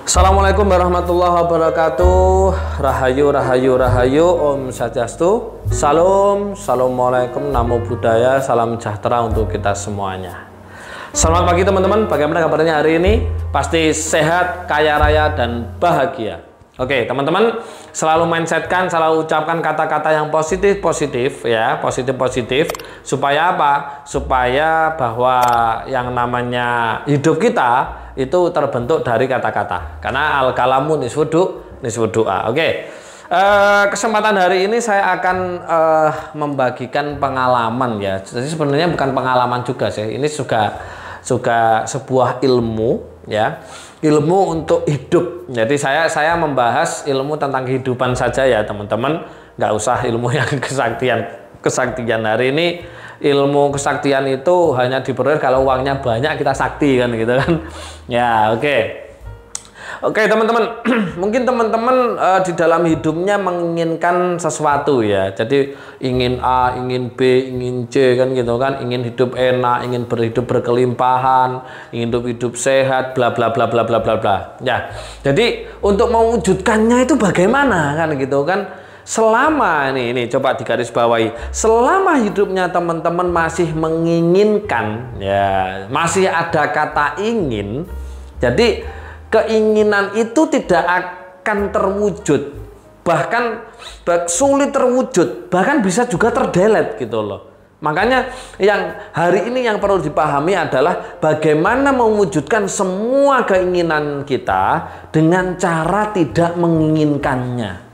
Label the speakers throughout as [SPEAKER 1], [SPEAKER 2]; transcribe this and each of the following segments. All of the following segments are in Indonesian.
[SPEAKER 1] Assalamualaikum warahmatullahi wabarakatuh. Rahayu, rahayu, rahayu. Om Swastiastu. Salam, assalamualaikum, namo buddhaya, salam sejahtera untuk kita semuanya. Selamat pagi teman-teman. Bagaimana kabarnya hari ini? Pasti sehat, kaya raya, dan bahagia. Oke teman-teman, selalu mindsetkan, selalu ucapkan kata-kata yang positif-positif ya, positif-positif. Supaya apa? Supaya bahwa yang namanya hidup kita itu terbentuk dari kata-kata. Karena al-kalamu nisfud doa. Oke. Kesempatan hari ini saya akan membagikan pengalaman ya. Jadi sebenarnya bukan pengalaman juga sih. Ini juga sebuah ilmu ya. Ilmu untuk hidup. Jadi saya membahas ilmu tentang kehidupan saja ya teman-teman. Nggak usah ilmu yang kesaktian. Hari ini ilmu kesaktian itu hanya diperoleh kalau uangnya banyak, kita sakti kan gitu kan. Ya oke. Oke teman-teman, mungkin teman-teman di dalam hidupnya menginginkan sesuatu ya. Jadi ingin A, ingin B, ingin C kan gitu kan. Ingin hidup enak, ingin berhidup berkelimpahan, ingin hidup sehat, bla bla bla bla bla bla bla. Ya. Jadi untuk mewujudkannya itu bagaimana kan gitu kan. Selama ini coba digarisbawahi, selama hidupnya teman-teman masih menginginkan ya, masih ada kata ingin. Jadi keinginan itu tidak akan terwujud, bahkan sulit terwujud, bahkan bisa juga terdelet gitu loh. Makanya yang hari ini yang perlu dipahami adalah bagaimana mewujudkan semua keinginan kita dengan cara tidak menginginkannya.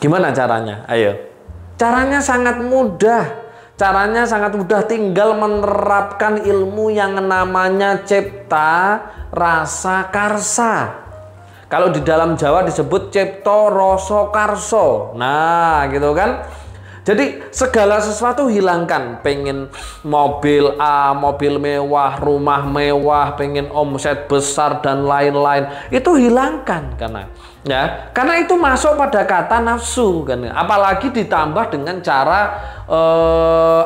[SPEAKER 1] Gimana caranya? Ayo. Caranya sangat mudah. Caranya sangat mudah, tinggal menerapkan ilmu yang namanya cipta rasa karsa. Kalau di dalam Jawa disebut cipto rasa karso. Nah, gitu kan? Jadi segala sesuatu hilangkan. Pengen mobil A, mobil mewah, rumah mewah, pengen omset besar dan lain-lain, itu hilangkan karena itu masuk pada kata nafsu kan. Apalagi ditambah dengan cara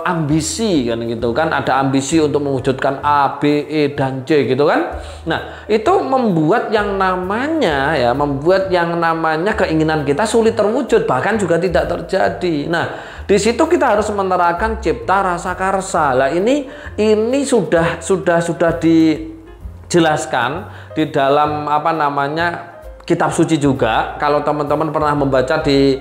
[SPEAKER 1] ambisi kan gitu kan. Ada ambisi untuk mewujudkan A, B, E dan C gitu kan. Nah, itu membuat yang namanya keinginan kita sulit terwujud, bahkan juga tidak terjadi. Nah, di situ kita harus menerapkan cipta rasa karsa. Lah ini sudah dijelaskan di dalam kitab suci juga. Kalau teman-teman pernah membaca di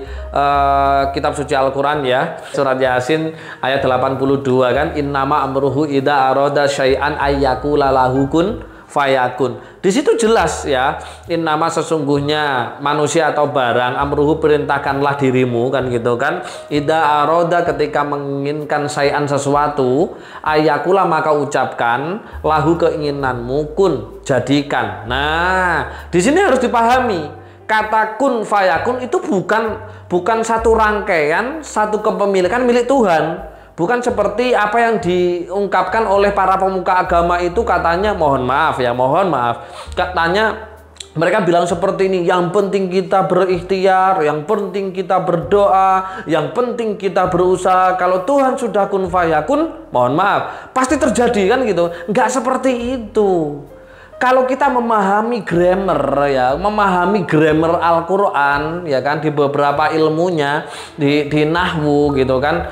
[SPEAKER 1] kitab suci Al-Quran ya, surat Yasin ayat 82 kan, innama amruhu idza arada syai'an ayyakula lahu kun fayakun. Di situ jelas ya, innama sesungguhnya manusia atau barang, amruhu perintahkanlah dirimu kan gitu kan, idza arada ketika menginginkan syai'an sesuatu, ayyakula maka ucapkan, lahu keinginanmu, kun jadikan. Nah, di sini harus dipahami kata kun fayakun itu bukan satu rangkaian, satu kepemilikan milik Tuhan. Bukan seperti apa yang diungkapkan oleh para pemuka agama itu, katanya mohon maaf, katanya mereka bilang seperti ini, yang penting kita berikhtiar, yang penting kita berdoa, yang penting kita berusaha. Kalau Tuhan sudah kun fayakun, mohon maaf, pasti terjadi kan gitu. Nggak seperti itu. Kalau kita memahami grammar ya, memahami grammar Al-Quran ya kan, di beberapa ilmunya, di nahwu gitu kan,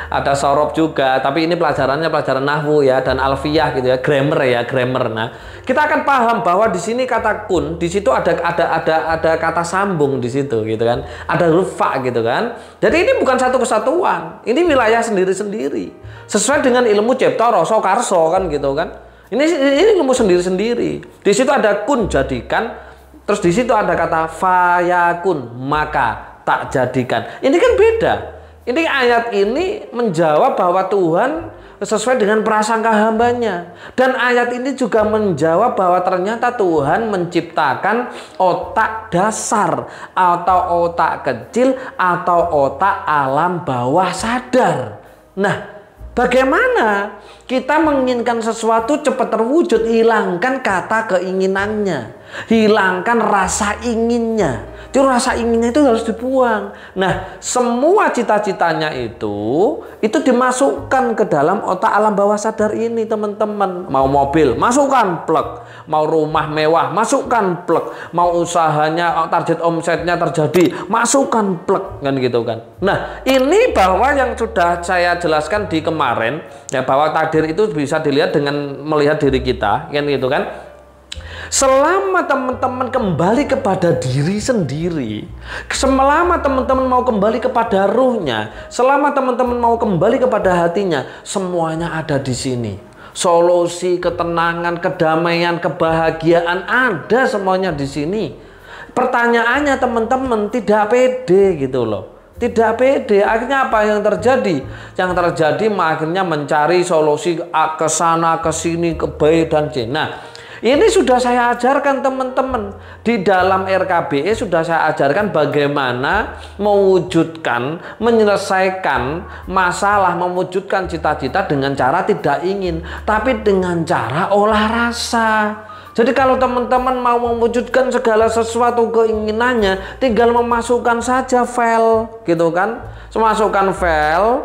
[SPEAKER 1] ada sorob juga, tapi ini pelajaran nahwu ya, dan alfiyah gitu ya, grammar. Nah, kita akan paham bahwa di sini kata kun, di situ ada kata sambung di situ gitu kan, ada huruf fa gitu kan. Jadi ini bukan satu kesatuan, ini wilayah sendiri-sendiri, sesuai dengan ilmu cipta rasa karso kan gitu kan. Ini ilmu sendiri-sendiri. Di situ ada kun jadikan, terus di situ ada kata fayakun maka tak jadikan. Ini kan beda. Ini ayat ini menjawab bahwa Tuhan sesuai dengan prasangka hambanya. Dan ayat ini juga menjawab bahwa ternyata Tuhan menciptakan otak dasar atau otak kecil atau otak alam bawah sadar. Nah, bagaimana Kita menginginkan sesuatu cepat terwujud, hilangkan kata keinginannya, hilangkan rasa inginnya. Itu rasa inginnya itu harus dibuang. Nah, semua cita-citanya itu dimasukkan ke dalam otak alam bawah sadar ini, teman-teman. Mau mobil, masukkan plek. Mau rumah mewah, masukkan plek. Mau usahanya, target omsetnya terjadi, masukkan plek, kan gitu kan. Nah, ini bahwa yang sudah saya jelaskan di kemarin, ya, bahwa takdir itu bisa dilihat dengan melihat diri kita, kan gitu kan. Selama teman-teman kembali kepada diri sendiri, selama teman-teman mau kembali kepada ruhnya, selama teman-teman mau kembali kepada hatinya, semuanya ada di sini. Solusi, ketenangan, kedamaian, kebahagiaan ada semuanya di sini. Pertanyaannya teman-teman tidak pede gitu loh. Tidak pede, akhirnya apa yang terjadi? Yang terjadi akhirnya mencari solusi ke sana, ke sini, ke B dan C. Nah, ini sudah saya ajarkan teman-teman. Di dalam RKBE sudah saya ajarkan bagaimana mewujudkan, menyelesaikan masalah, mewujudkan cita-cita dengan cara tidak ingin, tapi dengan cara olah rasa. Jadi kalau teman-teman mau mewujudkan segala sesuatu keinginannya, tinggal memasukkan saja file, gitu kan? Masukkan file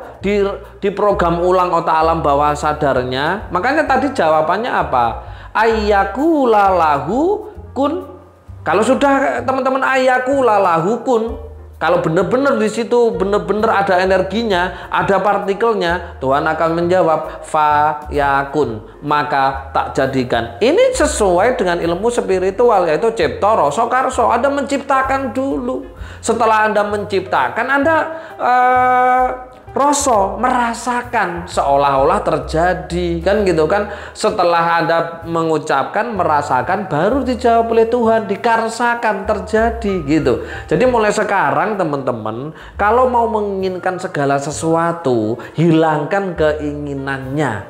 [SPEAKER 1] di program ulang otak alam bawah sadarnya. Makanya tadi jawabannya apa? Ayyakula lahu kun. Kalau sudah teman-teman ayyakula lahu kun, kalau benar-benar di situ benar-benar ada energinya, ada partikelnya, Tuhan akan menjawab fa yakun, maka tak jadikan. Ini sesuai dengan ilmu spiritual, yaitu cipta rasa karsa. Anda menciptakan dulu. Setelah Anda menciptakan, Anda rasa, merasakan, seolah-olah terjadi, kan gitu kan. Setelah Anda mengucapkan, merasakan, baru dijawab oleh Tuhan, dikarsakan, terjadi gitu. Jadi mulai sekarang teman-teman, kalau mau menginginkan segala sesuatu, hilangkan keinginannya.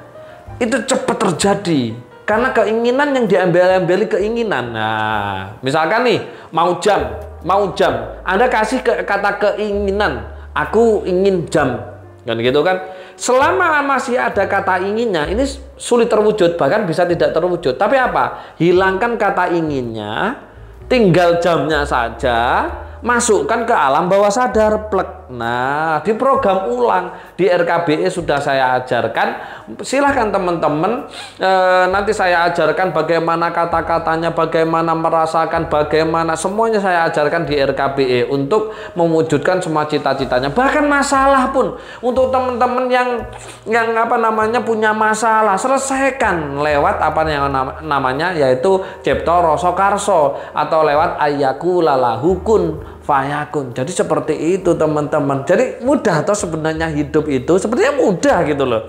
[SPEAKER 1] Itu cepat terjadi. Karena keinginan yang diambil-ambil keinginan. Nah, misalkan nih, mau jam. Anda kasih kata keinginan, aku ingin jam. Kan gitu kan. Selama masih ada kata inginnya, ini sulit terwujud, bahkan bisa tidak terwujud. Tapi apa? Hilangkan kata inginnya, tinggal jamnya saja, masukkan ke alam bawah sadar, plek. Nah, di program ulang di RKBE sudah saya ajarkan. Silahkan teman-teman, nanti saya ajarkan bagaimana kata-katanya, bagaimana merasakan, bagaimana semuanya saya ajarkan di RKBE untuk mewujudkan semua cita-citanya. Bahkan masalah pun untuk teman-teman yang apa namanya punya masalah, selesaikan lewat apa yang namanya yaitu cipta rasa karsa atau lewat ayyakula lahu kun fayakun. Jadi seperti itu teman-teman. Jadi mudah atau sebenarnya hidup itu sebenarnya mudah gitu loh.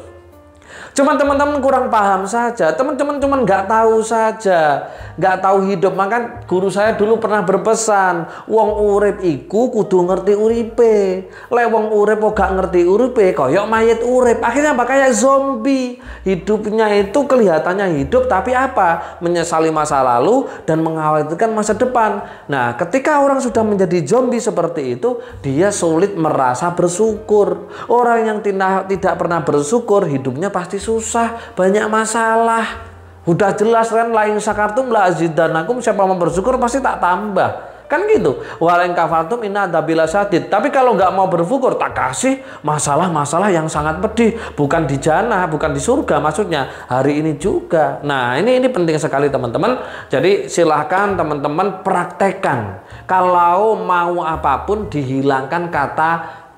[SPEAKER 1] Cuman teman-teman kurang paham saja, teman-teman cuman nggak tahu saja, nggak tahu hidup. Maka guru saya dulu pernah berpesan, wong urip iku kudu ngerti uripe. Lek wong urip kok gak ngerti uripe, koyok mayit urip. Akhirnya apa? Kayak zombie. Hidupnya itu kelihatannya hidup, tapi apa? Menyesali masa lalu dan mengkhawatirkan masa depan. Nah, ketika orang sudah menjadi zombie seperti itu, dia sulit merasa bersyukur. Orang yang tidak pernah bersyukur, hidupnya pasti susah, banyak masalah. Udah jelas kan, la in syakartum la azidanakum, siapa mau bersyukur pasti tak tambah. Kan gitu. Wa la in kafartum inna adzabi lasyadid. Tapi kalau nggak mau bersyukur, tak kasih masalah-masalah yang sangat pedih, bukan di jannah, bukan di surga maksudnya, hari ini juga. Nah, ini penting sekali teman-teman. Jadi silahkan teman-teman praktekkan. Kalau mau apapun dihilangkan kata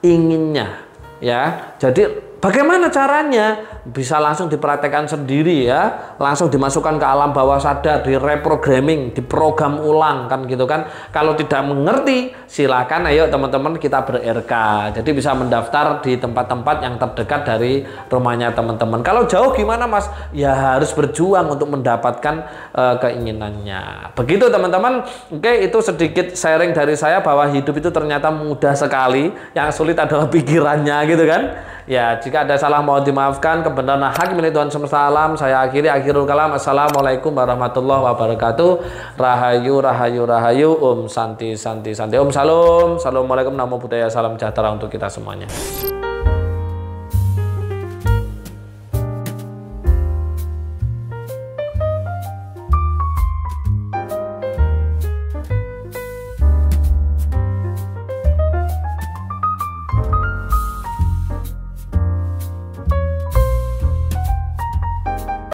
[SPEAKER 1] inginnya. Ya. Jadi bagaimana caranya? Bisa langsung dipraktekkan sendiri ya, langsung dimasukkan ke alam bawah sadar, di reprogramming, di program ulang kan gitu kan. Kalau tidak mengerti, silakan ayo teman-teman kita ber-RK. Jadi bisa mendaftar di tempat-tempat yang terdekat dari rumahnya teman-teman. Kalau jauh gimana Mas? Ya harus berjuang untuk mendapatkan keinginannya. Begitu teman-teman. Oke, itu sedikit sharing dari saya bahwa hidup itu ternyata mudah sekali. Yang sulit adalah pikirannya gitu kan. Ya, jika ada salah mohon dimaafkan, kebenaran hak milik Tuhan semesta alam. Saya akhiri akhirul kalam. Assalamualaikum warahmatullahi wabarakatuh. Rahayu, rahayu, rahayu. Om santi, santi, santi. Om salam. Assalamualaikum, namo buddhaya, salam sejahtera untuk kita semuanya.